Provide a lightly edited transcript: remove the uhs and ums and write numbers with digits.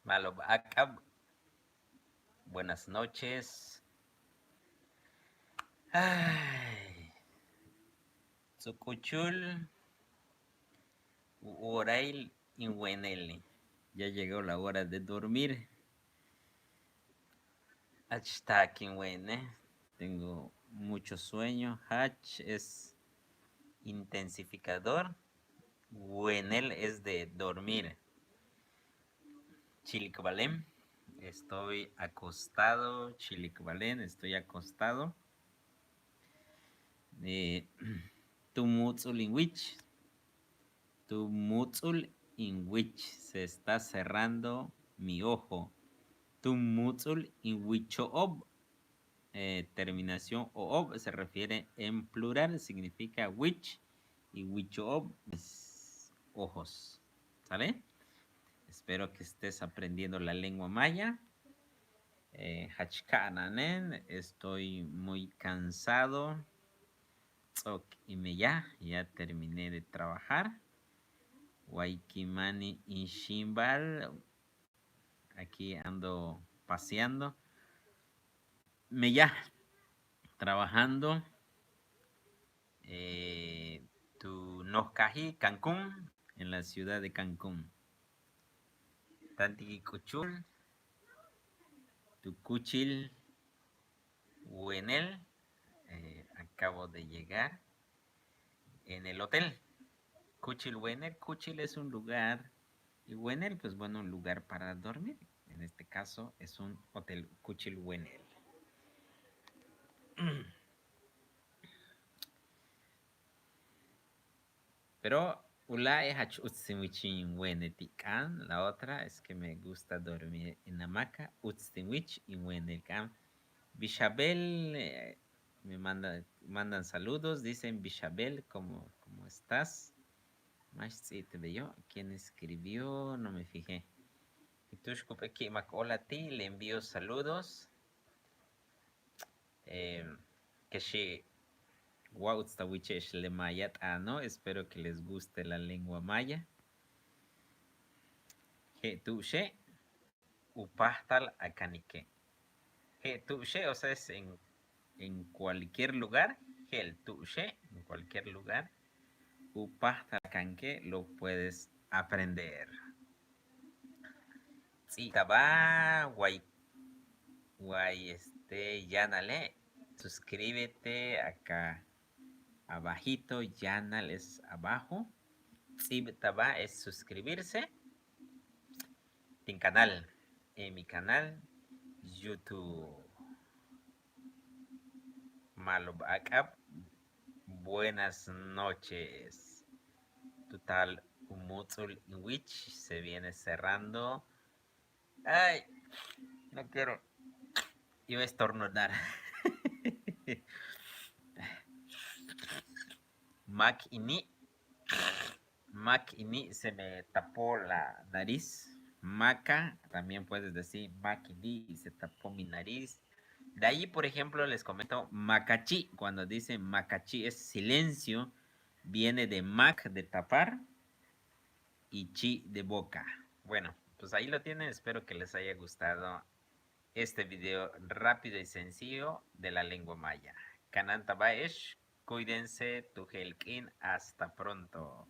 Malob Akab, buenas noches. Ay, Tsukuchul, Uorail Inwenele. Ya llegó la hora de dormir. Hashtag Inwene. Tengo mucho sueño. Hach es intensificador. Wenel es de dormir. Chilicbalem. Estoy acostado. Chilicbalem, estoy acostado. Tumutzul in which. Tumutzul in which se está cerrando mi ojo. Tumutzul in which ob. Terminación ob se refiere en plural, significa which. Y which ob es ojos. ¿Sale? Espero que estés aprendiendo la lengua maya. Hachkananen, estoy muy cansado. Tzok y ya terminé de trabajar. Waikimani Inshimbal, aquí ando paseando. Trabajando. Tu Nozcaji, Cancún, en la ciudad de Cancún. Tantiquicuchul, Tucuchil, Huenel, acabo de llegar en el hotel. Cuchil Huenel, Cuchil es un lugar y Huenel, pues bueno, un lugar para dormir. En este caso es un hotel Cuchil Huenel. Pero la otra es que me gusta dormir en hamaca. Bishabel, me mandan saludos, dicen Bishabel, ¿cómo estás? ¿Quién escribió? No me fijé. Le envío saludos. Que she ¿no? Espero que les guste la lengua maya. Tuche upastal akanique. Tuche, o sea, es en cualquier lugar. Tuche, en cualquier lugar. Upastal akanque lo puedes aprender. Sí, taba guay, llanale. Suscríbete acá abajito, llanal es abajo. Taba es suscribirse. En canal, en mi canal YouTube. Malobacap, buenas noches. Total Umutzul Inwich se viene cerrando. Ay, no quiero. Iba a estornudar. Mac Ini se me tapó la nariz. Maca, también puedes decir Mac Ini, se tapó mi nariz. De ahí, por ejemplo, les comento Macachi. Cuando dicen Macachi es silencio, viene de Mac de tapar y Chi de boca. Bueno, pues ahí lo tienen. Espero que les haya gustado este video rápido y sencillo de la lengua maya. Kananta Baesh, cuídense, Tujelkin, hasta pronto.